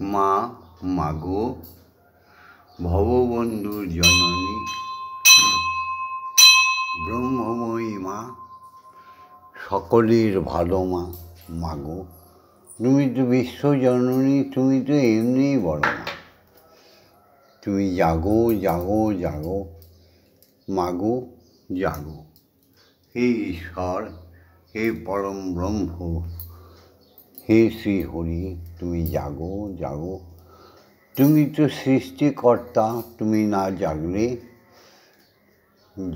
মা, মাগো, ভববন্ধুর জননী, ব্রহ্মময়ী মা, সকলের ভালো মা, মাগো। তুমি তো বিশ্বজননী, তুমি তো এমনিই বড় মা। তুমি জাগো জাগো জাগো, মাগো জাগো। হে ঈশ্বর, হে পরম ব্রহ্ম, হে শ্রী হরি, তুমি জাগো জাগো। তুমি তো সৃষ্টিকর্তা, তুমি না জাগলে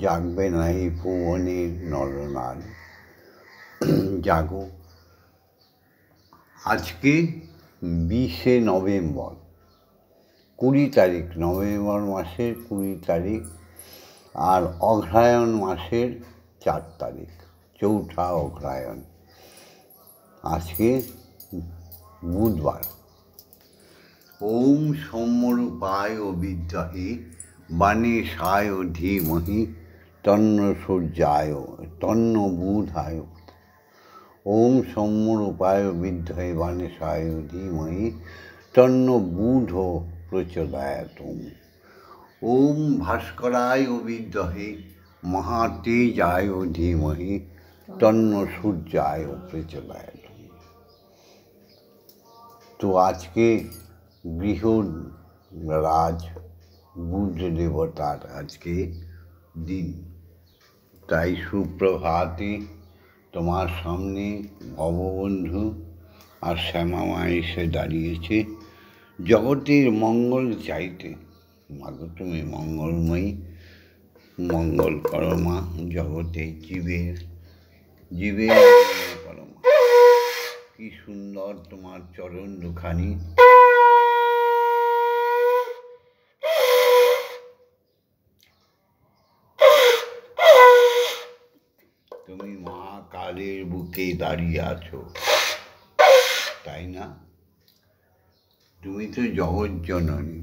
জাগবে না এই ভুবনের নরনারী। জাগো। আজকে 20শে নভেম্বর, 20 তারিখ, নভেম্বর মাসের 20 তারিখ, আর অগ্রহায়ণ মাসের 4 তারিখ, চৌঠা অগ্রহায়ণ। আজকে বুধবার। ওম সমরূপায় বিদ্মহে বাণেশায় ধীমহি তন্ন সূর্যায় তন্ন বুধায়। ওম সমরূপায় বিদ্মহে বাণেশায় ধীমহি তন্ন বুধ প্রচোদয়াৎ। ওম ভাস্করায় বিদ্মহে মহাতেজায় ধীমহি তন্ন সূর্যায় প্রচোদয়াৎ। তো আজকে গৃহরাজ বুধ দেবতার আজকে দিন, তাই সুপ্রভাতে তোমার সামনে ভববন্ধু আর শ্যামামা এসে দাঁড়িয়েছে জগতের মঙ্গল চাইতে। মাগো, তুমি মঙ্গলময়ী, মঙ্গল করো মা, জগতে জীবের করো মা। কি সুন্দর তোমার চরণ দুখানি। তুমি মহাকালের বুকে দাঁড়িয়ে আছো, তাই না? তুমি তো জগৎ জননী।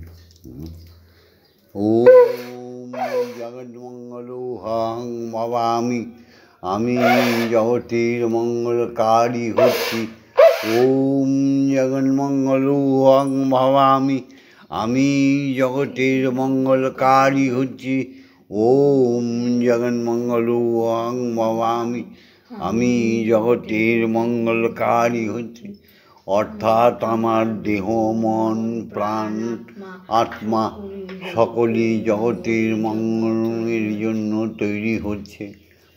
ওম জগন্মঙ্গলোহং ভবামি, আমি জগতের মঙ্গলকারী হচ্ছি। ওম জগন্মঙ্গলোহং ভবামি, আমি জগতের মঙ্গলকারী হচ্ছি। ওম জগন্মঙ্গলোহং ভবামি, আমি জগতের মঙ্গলকারী হচ্ছি। অর্থাৎ আমার দেহ, মন, প্রাণ, আত্মা সকলেই জগতের মঙ্গলের জন্য তৈরি হচ্ছে,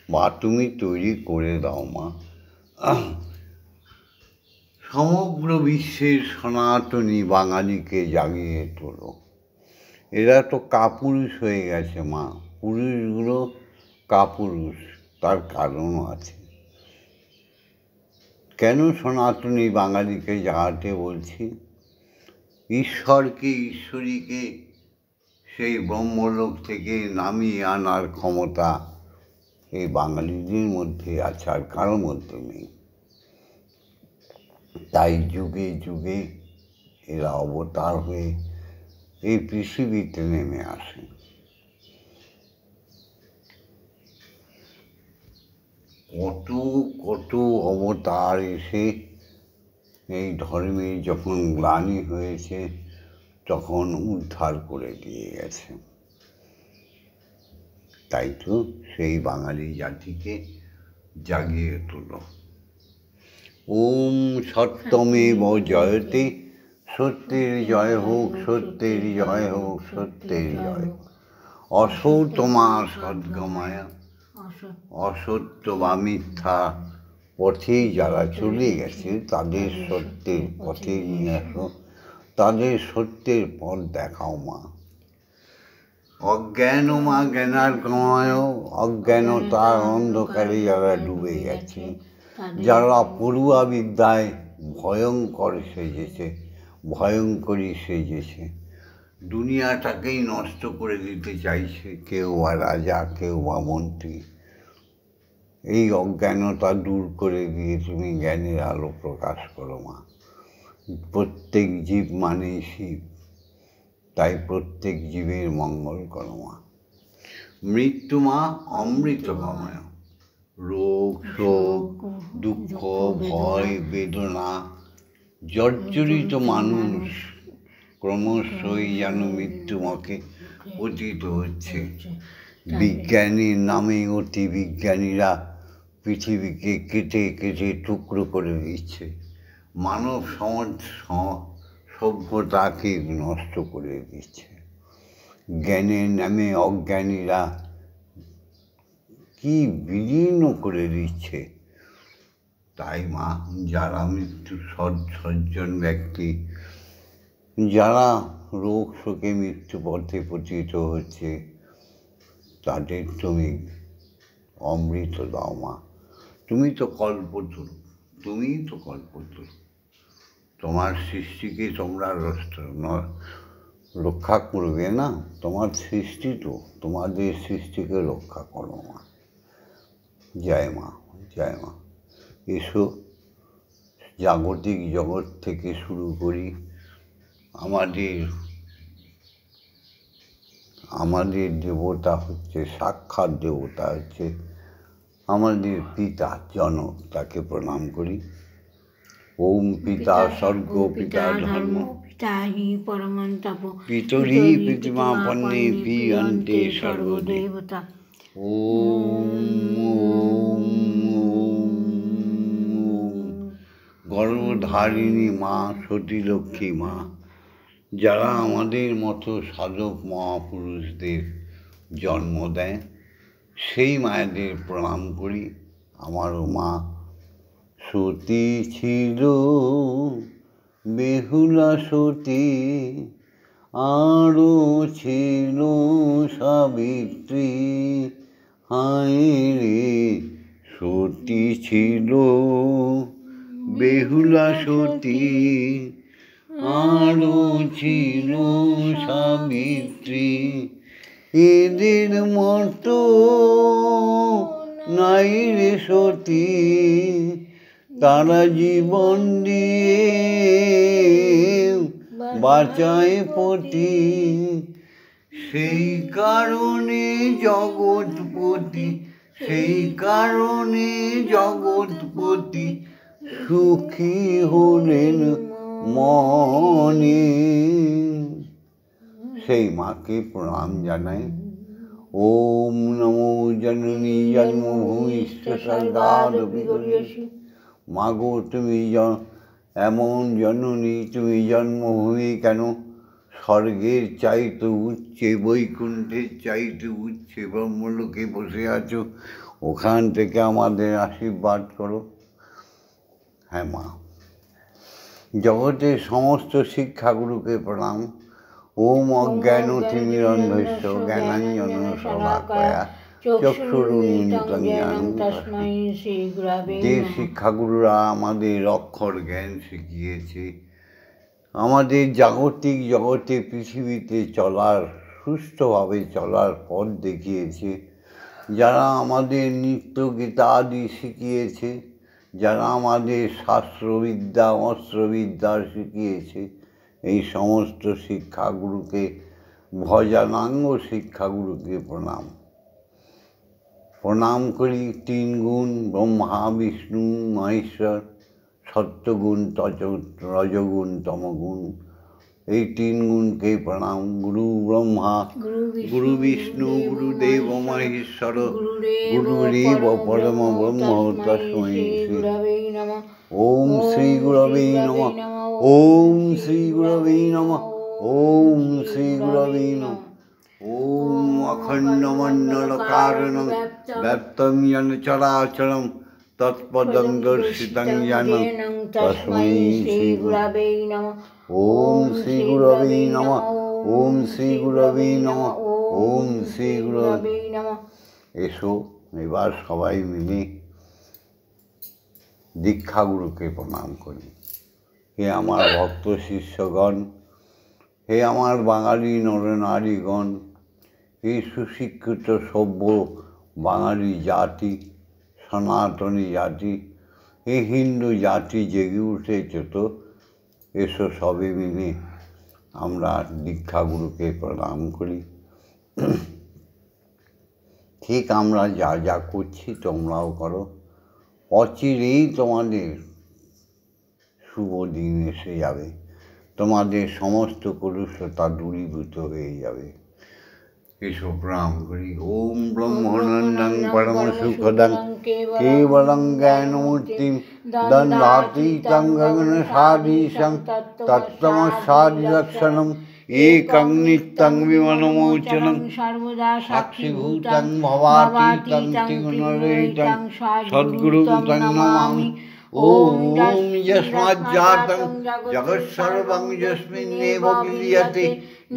বা তুমি তৈরি করে দাও মা। সমগ্র বিশ্বের সনাতনী বাঙালিকে জাগিয়ে তোলো। এরা তো কাপুরুষ হয়ে গেছে মা, পুরুষগুলো কাপুরুষ, তার কারণও আছে। কেন সনাতনী বাঙালিকে জাগাতে বলছি? ঈশ্বরকে, ঈশ্বরীকে সেই ব্রহ্মলোক থেকে নামিয়ে আনার ক্ষমতা এই বাঙালিদের মধ্যে আছে, আর কারোর মধ্যে নেই। তাই যুগে যুগে এরা অবতার হয়ে এই পৃথিবীতে নেমে আসে। কত কত অবতার এসে এই ধর্মের যখন গ্লানি হয়েছে তখন উদ্ধার করে দিয়ে গেছে। তাই তো সেই বাঙালি জাতিকে জাগিয়ে তোলো। ওম সত্যমেব জয়তে, সত্যের জয় হোক, সত্যের জয় হোক, সত্যের জয় হোক। অসত্য মা সদ্গমায়া, অসত্য বা মিথ্যা পথে যারা চলে গেছে তাদের সত্যের পথে নিয়ে আসো, তাদের সত্যের পথ দেখাও মা। অজ্ঞান মা জ্ঞানার্গময়, অজ্ঞানতার অন্ধকারে যারা ডুবে গেছে, যারা পড়ুয়া বিদ্যায় ভয়ঙ্কর সেজেছে, ভয়ঙ্করী সেজেছে, দুনিয়াটাকেই নষ্ট করে দিতে চাইছে, কেউ বা রাজা, কেউ বা মন্ত্রী। এই অজ্ঞানতা দূর করে দিয়ে তুমি জ্ঞানের আলো প্রকাশ করো মা। প্রত্যেক জীব মানেই শিব, তাই প্রত্যেক জীবের মঙ্গল করো মা। মৃত্যু মা অমৃতময়, রোগ শোক দুঃখ ভয় বেদনা জর্জরিত মানুষ ক্রমশই যেন মৃত্যুমুখে পতিত হচ্ছে। বিজ্ঞানীর নামে অতি বিজ্ঞানীরা পৃথিবীকে কেটে কেটে টুকরো করে দিচ্ছে, মানব সভ্যতাকে নষ্ট করে দিচ্ছে। জ্ঞানের নামে অজ্ঞানীরা কি বিলীন করে দিচ্ছে। তাই মা, যারা মৃত্যু সজ্জন ব্যক্তি, যারা রোগ শোকে মৃত্যু পথে পতিত হচ্ছে, তাদের তুমি অমৃত দাও মা। তুমি তো কল্পতরু, তুমিই তো কল্পতরু। তোমার সৃষ্টিকে তোমরা রক্ষা করবে না? তোমার সৃষ্টি তো, তোমাদের সৃষ্টিকে রক্ষা করো মা। জয় মা, জয় মা। এসো, জাগতিক জগৎ থেকে শুরু করি। আমাদের দেবতা হচ্ছে, সাক্ষাৎ দেবতা হচ্ছে আমাদের পিতা জনক, তাকে প্রণাম করি। ওম পিতা স্বর্গ, পিতা ধর্ম, পিতা হি পরমন্তপ, পিতরি প্রতিমা পন্নে পি অন্তে সর্বদেবতা। ওম ওম ওম। গর্ভধারিণী মা, সতী লক্ষ্মী মা, যারা আমাদের মতো সাধক মহাপুরুষদের জন্ম দেয়, সেই মায়েদের প্রণাম করি। আমারও মা সতী ছিল, বেহুলা সতী, আরও ছিল সাবিত্রী। হায় রে, সতী ছিল, বেহুলা সতী, আরও ছিল সাবিত্রী। এদের মতো নাই রে সতী, তারা জীবন দিয়ে বাঁচায় পতি। সেই কারণে জগৎপতি, সেই কারণে জগৎপতি সুখী হলেন মনে। সেই মাকে প্রণাম জানাই। ওম নমো জননী জন্মভূমিষ্ঠ স্বর্গাদপি গরীয়সী। মাগো, তুমি এমন জননী, তুমি জন্মভূমি কেন স্বর্গের চাইতে উচ্চে, বৈকুণ্ঠের চাইতে উচ্চে ব্রহ্মলোকে বসে আছো, ওখান থেকে আমাদের আশীর্বাদ করো। হ্যাঁ মা। জগতের সমস্ত শিক্ষাগুরুকে প্রণাম। ওম অজ্ঞান তিমিরন্ধস্য জ্ঞানাঞ্জন শলাকয়া চক্ষুরুন্মিলিতং জ্ঞানং তস্मै শ্রী গুরবে নমঃ। যে শিক্ষাগুরুরা আমাদের অক্ষর জ্ঞান শিখিয়েছে, আমাদের জাগতিক জগতে পৃথিবীতে চলার, সুস্থভাবে চলার পথ দেখিয়েছে, যারা আমাদের নিত্য গীতা আদি শিখিয়েছে, যারা আমাদের শাস্ত্রবিদ্যা অস্ত্রবিদ্যা শিখিয়েছে, এই সমস্ত শিক্ষাগুরুকে, ভজনাঙ্গ শিক্ষাগুরুকে প্রণাম। প্রণাম করি তিন গুণ, ব্রহ্মা বিষ্ণু মহেশ্বর, সত্যগুণ রজগুণ তমগুণ, এই তিন গুণকে প্রণাম। গুরু ব্রহ্মা, গুরু বিষ্ণু, গুরুদেব মহেশ্বর, গুরুরেব পরম ব্রহ্ম তস্मै শ্রী গুরবে নমঃ। ওম শ্রী গুরবে নমঃ। ওম শ্রী গুরবে নমঃ। ওম শ্রী গুরবে নমঃ। ওম অখণ্ডমণ্ডলকারণং ব্যপ্তং येन চরাচরং তৎপদং দর্শিতং येन তস্मै শ্রী গুরবে নমঃ। ওম শ্রী গুরবে নমঃ। ওম শ্রী গুরবে নমঃ। ওম শ্রী গুরবে নমঃ। এসো, এবার সবাই মিলে দীক্ষাগুরুকে প্রণাম করি। হে আমার ভক্ত শিষ্যগণ, হে আমার বাঙালি নরনারীগণ, হে সুশিক্ষিত সভ্য বাঙালি জাতি, সনাতনী জাতি, হে হিন্দু জাতি জেগে উঠেছ তো, এসো সবে মিলে আমরা দীক্ষাগুরুকে প্রণাম করি। ঠিক আমরা যা যা করছি তোমরাও করো। অচিরেই তোমাদের শুভ দিন এসে যাবে, তোমাদের সমস্ত কলুষতা দূরীভূত হয়ে যাবে। এসো প্রণাম করি। ওম ব্রহ্মানন্দং পরম সুখদং কেবলং জ্ঞানমূর্তিম দণ্ডাতীতং গগনসাদীশং তত্ত্বমস্যাদিলক্ষণম একং নিত্যং বিমলমোচনং সর্বদা সাক্ষীভূতং ভবাতীতং ত্রিগুণরহিতং সদ্গুরুং तं নমামি। ওম যস্মাজ্জাतं জগৎসর্বং যস্মিন্নেব বিলীয়তে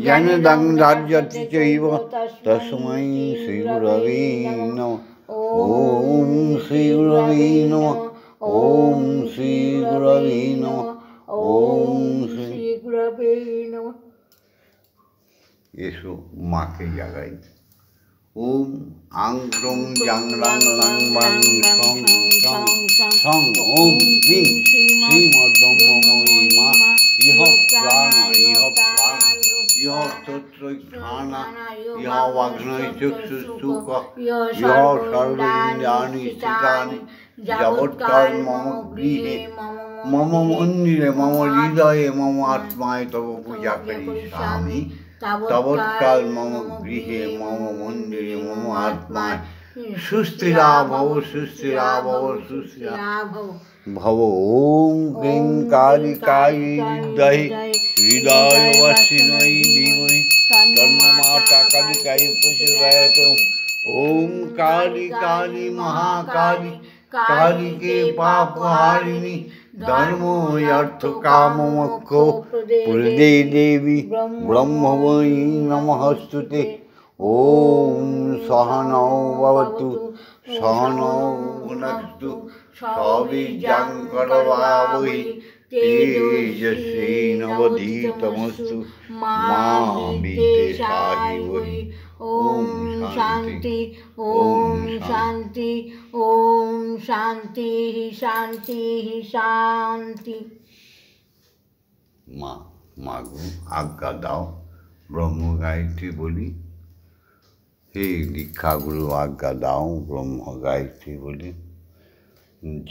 জ্ঞানদং রাজ্যতি চৈব তস্मै শ্রীগুরবে নমঃ। ওম শ্রীগুরবে নমঃ। ওম শ্রীগুরবে নমঃ। ওম শ্রীগুরবে নমঃ। এসো মাকে জাগাই। ওম আং ক্রং জাং রাং লাং বাং সং সং সং ওম হ্রিং শ্রীমদ্ব্রহ্মময়ী মা ইহ প্রাণা ইহ প্রাণা ইহ স্তোত্রঘ্রাণা ইহ বাঘ্নৈ চক্ষুঃসুখ ইহ সর্বেন্দ্রিয়াণি স্থিতানি যাবৎকাল মম গৃহে মম মন্দিরে মম হৃদয়ে মম আত্মায় তব পূজা করিষ্যামি তাবৎকাল মম গৃহে মম মন্দিরে মম আত্মায় সুস্থিরা ভব সুস্থিরা ভব সুস্থিরা ভব। ওম ক্লীং কালিকাयै বিদ্মহে হৃদয়বাসিন্যৈ ধীমহি তন্নো মাতা কালিকাयै প্রচোদয়াৎ। ওম কালী কালী মহাকালী কালীকে পাপহারিণী ধর্ম অর্থ কাম মোক্ষ প্রদে দেবী ব্রহ্মময়ী নমস্তুতে। ওম সহনৌ ভবতু সহনৌ ভুনক্তু সবীর্যং করবাবহৈ তেজস্বিনাবধীতমস্তু মা বিদ্বিষাবহৈ। ওম শান্তি ওম শান্তি ওম শান্তি শান্তি শান্তি। মা মাগো আজ্ঞা দাও ব্রহ্ম গায়ত্রী বলি। হে দীক্ষাগুরু আজ্ঞা দাও ব্রহ্ম গায়ত্রী বলি।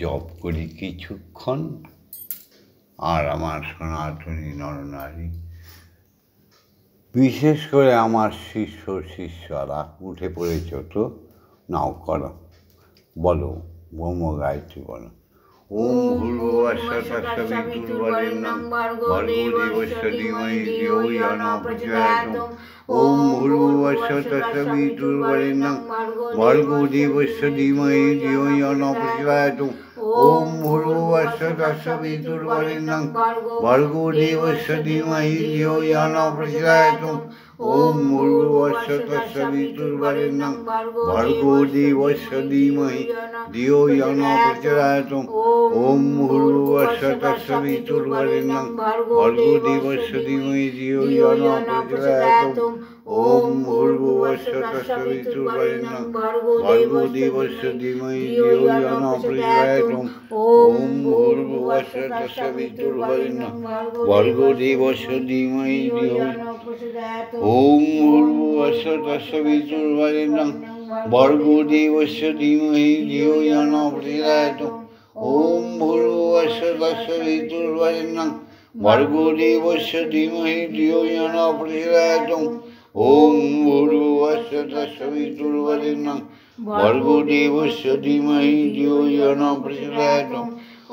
জপ করি কিছুক্ষণ আর আমার সনাতনী নরনারী বিশেষ করে আমার শিষ্যরা উঠে পড়েছ তো, নাও করো, বলো ব্রহ্ম গায়ত্রী বলো। ওম ভূর্ভুবস্সুঃ তৎসবিতুর্বরেণ্যং ভর্গো দেবস্য ধীমহি ধিয়ো ইয়ো নঃ প্রচোদয়াৎ। ওম ভূর্ভুবস্সুঃ তৎসবিতুর্বরেণ্যং ভর্গো দেবস্য ধীমহি ধিয়ো ইয়ো নঃ প্রচোদয়াৎ। ওম ভূর্ভুবস্সুঃ তৎসবিতুর্বরেণ্যং ভর্গো দেবস্য ধীমহি ধিয়ো ইয়ো নঃ প্রচোদয়াৎ। ওম ভূর্ভুবস্সুঃ তৎসবিতুর্বরেণ্যং ভর্গো দেবস্য ধীমহি ধিয়ো ইয়ো নঃ প্রচোদয়াৎ। ওম ভূর্ভুবস্সুঃ তৎসবিতুর্বরেণ্যং ভর্গো দেবস্য ধীমহি ধিয়ো ইয়ো নঃ প্রচোদয়াৎ। ওম ভূর্ভুবস্সুঃ তৎসবিতুর্বরেণ্যং ভর্গো দেবস্য ধীমহি ধিয়ো ইয়ো নঃ প্রচোদয়াৎ। ওম ভূর্ভুবস্সুঃ তৎসবিতুর্বরেণ্যং ভর্গো দেবস্য ধীমহি ধিয়ো ইয়ো নঃ প্রচোদয়াৎ। ওম ভূর্ভুবস্সুঃ তৎসবিতুর্বরেণ্যং ভর্গো দেবস্য ধীমহি ধিয়ো ইয়ো নঃ প্রচোদয়াৎ। ওম ভূর্ভুবস্সুঃ তৎসবিতুর্বরেণ্যং ভর্গো দেবস্য ধীমহি ধিয়ো ইয়ো নঃ প্রচোদয়াৎ। ওম ভূর্ভুবস্সুঃ তৎসবিতুর্বরেণ্যং ভর্গো দেবস্য ধীমহি ধিয়ো ইয়ো নঃ প্রচোদয়াৎ।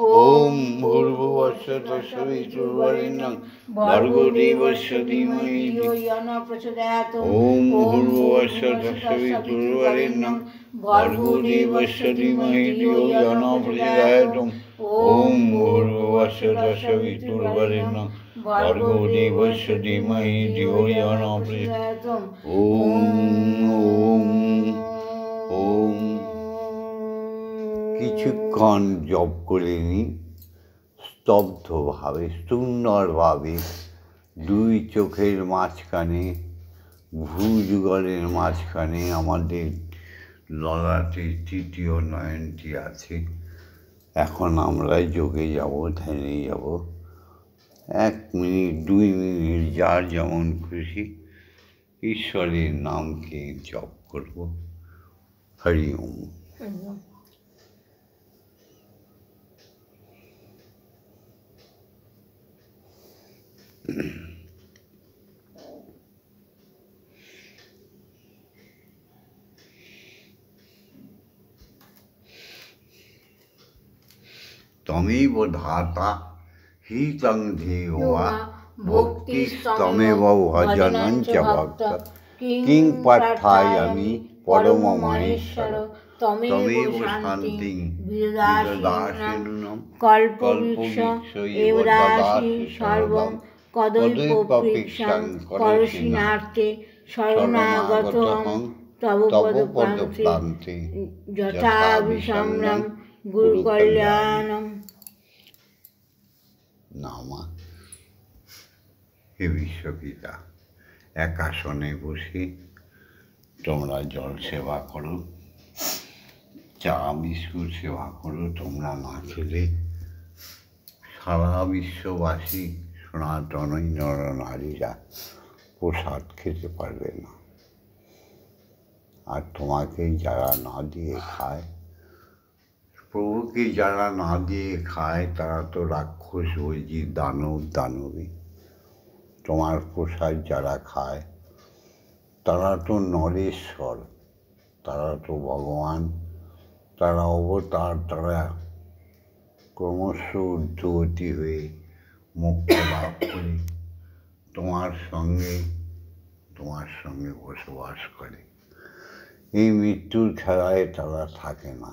ওম ভূর্ভুবস্সুঃ তৎসবিতুর্বরেণ্যং ভর্গো দেবস্য ধীমহি ধিয়ো ইয়ো নঃ প্রচোদয়াৎ। ওম ভূর্ভুবস্সুঃ তৎসবিতুর্বরেণ্যং ভর্গো দেবস্য ধীমহি ধিয়ো ইয়ো নঃ প্রচোদয়াৎ। ওম ভূর্ভুবস্সুঃ তৎসবিতুর্বরেণ্যং ভর্গো দেবস্য ধীমহি ধিয়ো ইয়ো নঃ প্রচোদয়াৎ। ওম ওম ওম। কিছুক্ষণ জপ করে নি স্তব্ধভাবে, সুন্দরভাবে, দুই চোখের মাঝখানে, ভ্রূযুগলের মাঝখানে আমাদের ললাটে তৃতীয় নয়নটি আছে। এখন আমরা যোগে যাব, ধ্যানে যাব। 1 মিনিট 2 মিনিট যার যেমন খুশি ঈশ্বরের নামকে জপ করব। হরি ওম। त्वमेव धाता हि तं ध्येवा भक्तिस्तमेव भजनं च भक्त किं पार्थयामि परममहेश्वर त्वमेव शान्तिं विददासिनं कल्पवृक्ष एव ददासि सर्वं कदलीपवृक्षं करोषि शरणागतोऽहं तव पदप्रान्ते यथा विषम्णं गुरुकल्याणम। नामा হে বিশ্বপিতা, এক আসনে বসে তোমরা জল সেবা করো, চা বিস্কুট সেবা করো। তোমরা না খেলে সারা বিশ্ববাসী সনাতনী নরনারীরা প্রসাদ খেতে পারবে না। আর তোমাকে যারা না দিয়ে খায়, প্রভুকে যারা না দিয়ে খায়, তারা তো রাক্ষস বৈজি, দানবী। তোমার প্রসাদ যারা খায় তারা তো নরেশ্বর, তারা তো ভগবান, তারা অবতার, তারা ক্রমশ ঊর্ধ্বগতি হয়ে মোক্ষ লাভ করে তোমার সঙ্গে বসবাস করে। এই মৃত্যুর খেলায় তারা থাকে না।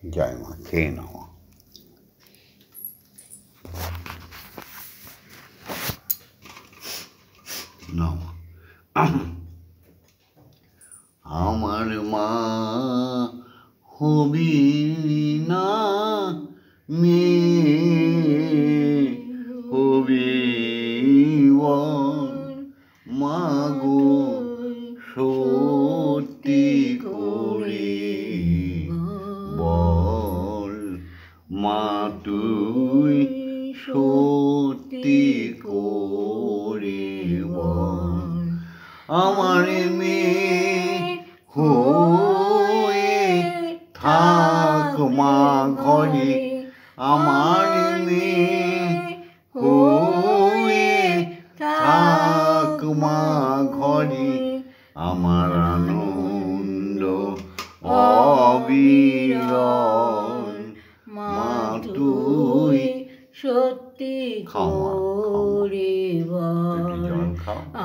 জয় মা, খেয়ে নাও। আমার মা হবি না মেয়ে হবি মাগো সত্যি করে বল, মা তুই সত্যি করে বল, আমার মেয়ে হয়ে থাক মা ঘরে, আমার মেয়ে হয়ে থাক মা ঘরে, আমার আনন্দ অবিরল, মা তুই সত্যি করে বল,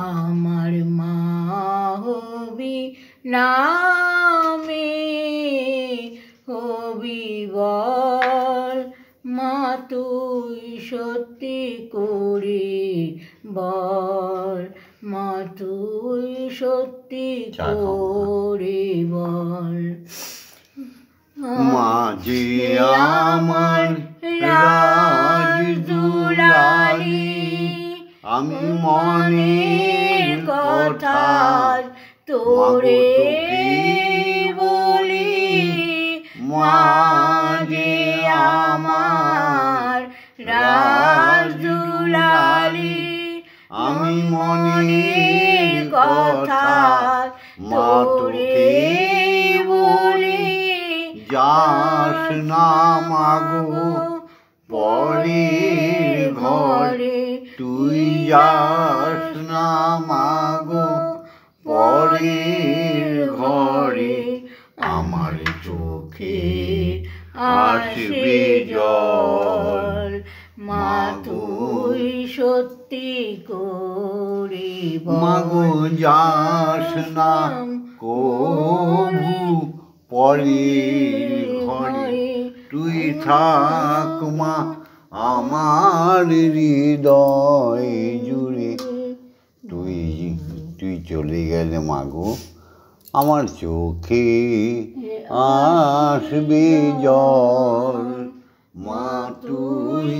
আমার মা হবি না মেয়ে হবি বল, মা তুই সত্যি করে বল, মা তুই সত্যি করে বল। মা যে আমার রাজদুলারি, আমি মনের কথা তোরে বলি, মা যে আমার রাজদুলারি, আমি মনের কথা তোরে বলি, যাস না মাগো পরের ঘরে, তুই যাস না মাগো পরের ঘরে, আমার চোখে আসবে জল, মা তুই সত্যি করে বল, মাগো যাস না কভু পরের ঘরে, তুই থাক মা আমার হৃদয় জুড়ে। তুই চলে গেলে মাগো আমার চোখে আসবে জল, মা তুই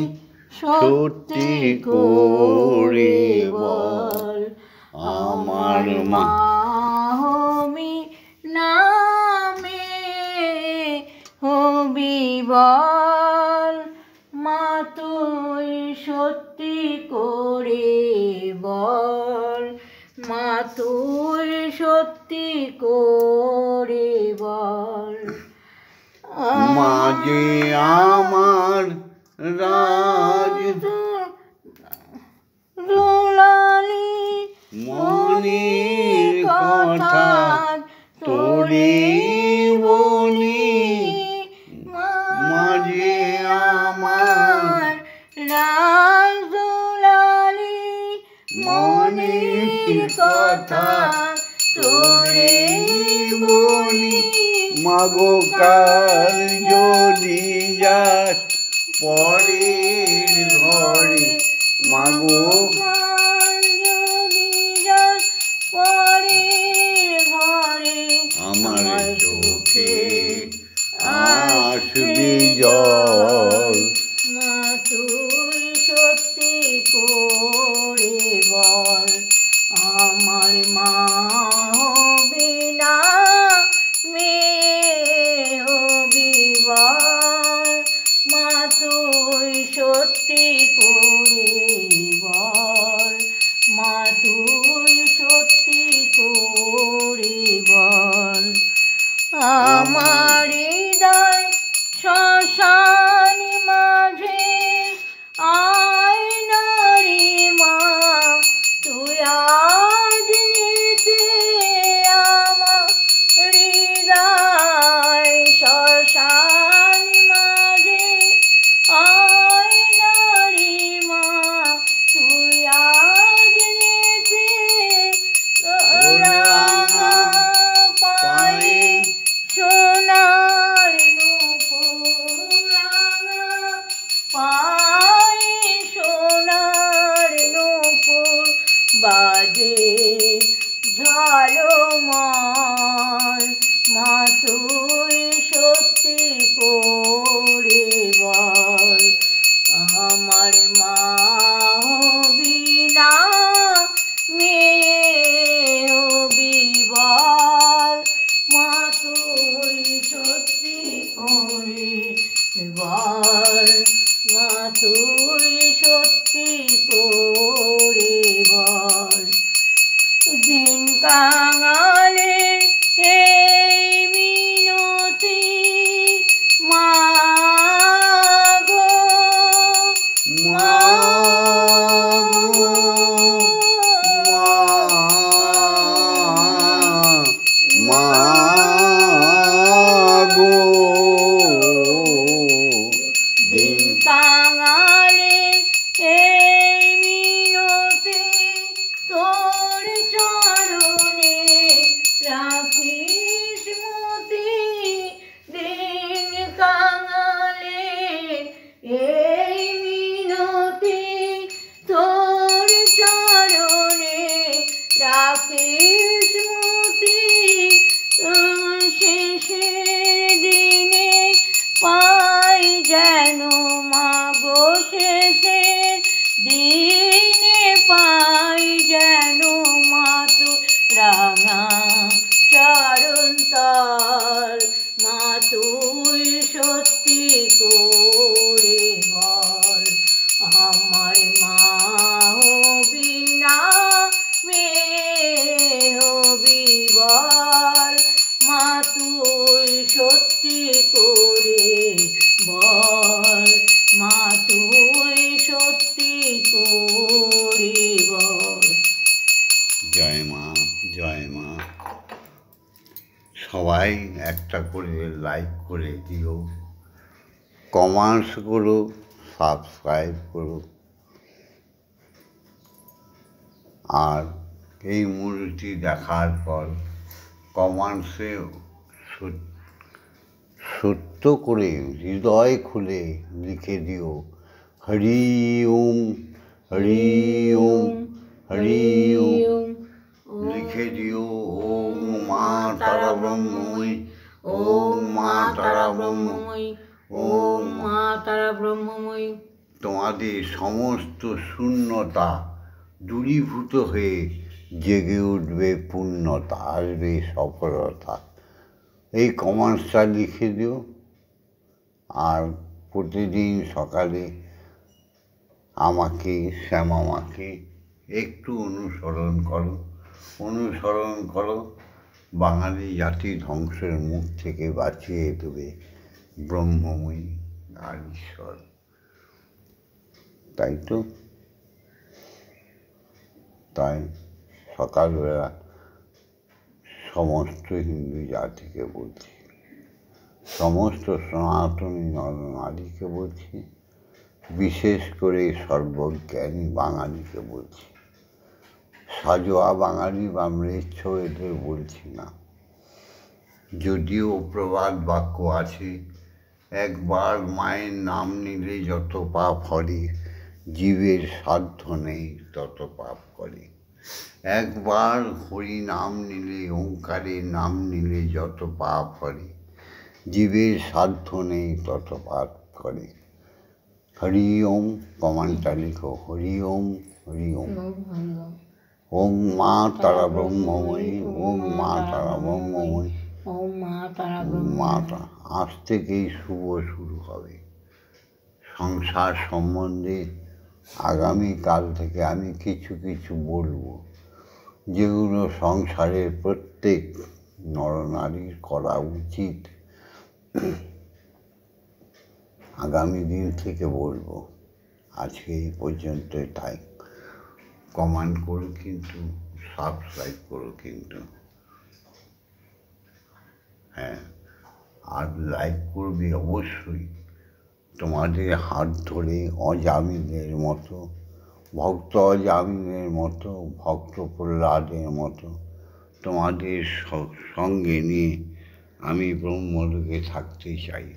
সত্যি করে বল, আমার মা হবি না মেয়ে হবি বল, মা তুই সত্যি করে বল, মা তুই সত্যি করে বল। মা যে আমার রাজ মনের কথা তোরে বলি, মাঝে আমার লাল দুলালি মনের কথা তোরে বলি, মাগো কাল যদি যাস পরের ঘরে, মাগো আমার চোখে আসবে জল। মা তুই সত্যি করে বল, আমার মা হবি না মেয়ে হবি বল, মা তুই সত্যি করে বল, মা তুই সত্যি করে বল। আমার হৃদয় শ্মশান মাঝে আয়নারি মা, তুই আজ নিতে আমার হৃদয় শ্মশান মাঝে আয়নারি মা, তুই আজ নিতে রাঙা পায়ে সোনার নূপুর, রাঙা পায়ে সোনার নূপুর, বাজে ঝালমল, মা তুই সত্যি করে বল, আমার মা হবি না মেয়ে হবি বল, মা তুই সত্যি করে বল, মা তুই সত্যি করে বল। দিন কাঙালের এই মিনতি মা গো, মা মাগো দিন কাঙালের এই মিনতি তোর চরণে রাখিস মতি, দিন কাঙালের এই মিনতি তোর চরণে রাখিস মতি, শেষের দিনে পাই যেন মাগো, শেষের দিনে পাই যেন মা তোর রাঙা চরণ তল, মা তুই সত্যি করে বল, আমার মা হবি না মেয়ে হবি বল, মা তুই সত্যি করে বল, মা তুই সত্যি করে বল। জয় মা, জয় মা। সবাই একটা করে লাইক করে দিও, কমেন্টস করো, সাবস্ক্রাইব করো, আর এই মূর্তি দেখার পর কমেন্টসে সত্য করে হৃদয় খুলে লিখে দিও হরি ওম, হরি ওম, হরি ওম। লিখে দিও ওম মা তারা ব্রহ্মময়ী, ওম মা তারা ব্রহ্মময়ী, ওম মা তারা ব্রহ্মময়ী। তোমাদের সমস্ত শূন্যতা দূরীভূত হয়ে জেগে উঠবে পূর্ণতা, আসবে সফলতা। এই কমেন্টসটা লিখে দিও, আর প্রতিদিন সকালে আমাকে, শ্যামামাকে একটু অনুসরণ করো, বাঙালি জাতি ধ্বংসের মুখ থেকে বাঁচিয়ে দেবে ব্রহ্মময়ী আর ঈশ্বর। তাই তো, তাই সকালবেলা সমস্ত হিন্দু জাতিকে বলছি, সমস্ত সনাতনী নরনারীকে বলছি, বিশেষ করে সর্বজ্ঞানী বাঙালিকে বলছি। সাজোয়া বাঙালি বা ম্লেচ্ছ এদের বলছি না। যদিও প্রবাদ বাক্য আছে, একবার মায়ের নাম নিলে যত পাপ হরে, জীবের সাধ্য নেই তত পাপ করে। একবার হরি নাম নিলে, ওঙ্কারের নাম নিলে যত পাপ হরে, জীবের সাধ্য নেই তত পাপ করে। হরি ওম, কমান্ডটা লিখো, হরি ওম, হরি ওম। ওম মা তারা ব্রহ্মময়ী, ওম মা তারা ব্রহ্মময়ী, ওম মা তারা মা তারা। আজ থেকেই শুভ শুরু হবে। সংসার সম্বন্ধে আগামীকাল থেকে আমি কিছু কিছু বলবো, যেগুলো সংসারের প্রত্যেক নরনারীর করা উচিত। আগামী দিন থেকে বলবো। আজকে এই পর্যন্ত তাই। কমেন্ট করো কিন্তু, সাবস্ক্রাইব করো কিন্তু, হ্যাঁ, আর লাইক করবে অবশ্যই। তোমাদের হাত ধরে অজামিনের মতো, ভক্ত অজামিনের মতো, ভক্ত প্রহ্লাদের মতো তোমাদের সঙ্গে নিয়ে আমি ব্রহ্মলোকে থাকতে চাই।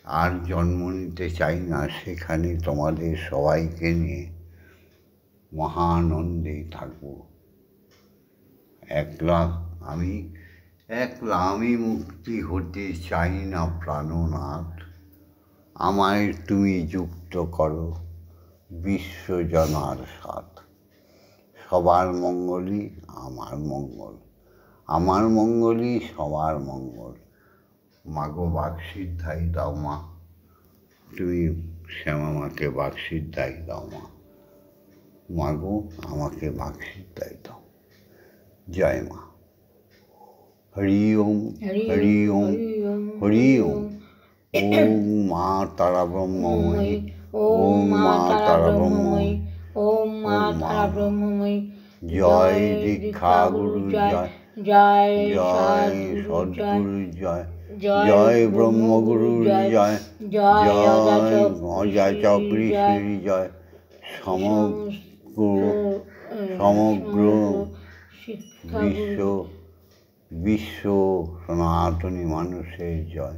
আর জন্ম নিতে চাই না, সেখানে তোমাদের সবাইকে নিয়ে মহানন্দে থাকবো। একলা আমি মুক্তি হতে চাই না প্রাণনাথ, আমায় তুমি যুক্ত করো বিশ্বজনার সাথ। সবার মঙ্গলই আমার মঙ্গল, আমার মঙ্গলই সবার মঙ্গল। মাগো বাকসিদ্ধাই দাও মা, তুমি শ্যামা মাকে বাকসিদ্ধাই দাও মা। মাগো আমাকে বাকসিদ্ধাই দাও। জয় মা। হরি ওম, হরি ওম, হরি ওম। ওম মা তারা ব্রহ্মময়ী, ওম মা তারা ব্রহ্মময়ী, ওম মা তারা ব্রহ্মময়ী। জয় দীক্ষা গুরু জয়, জয় জয় সদ্গুরু জয়, জয় ব্রহ্মগুরু জয়, জয় অজাচক্রী শ্রী জয়। সমগ্র বিশ্ব সনাতনী মানুষের জয়।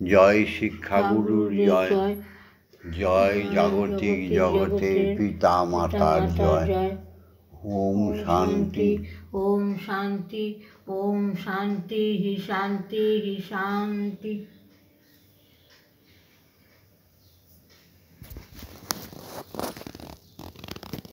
জয় শিক্ষাগুরুর জয়, জয় জাগতিক জগতের পিতা মাতার জয়। ওম শান্তি, ওম শান্তি, ওম শান্তি, শান্তি শান্তি।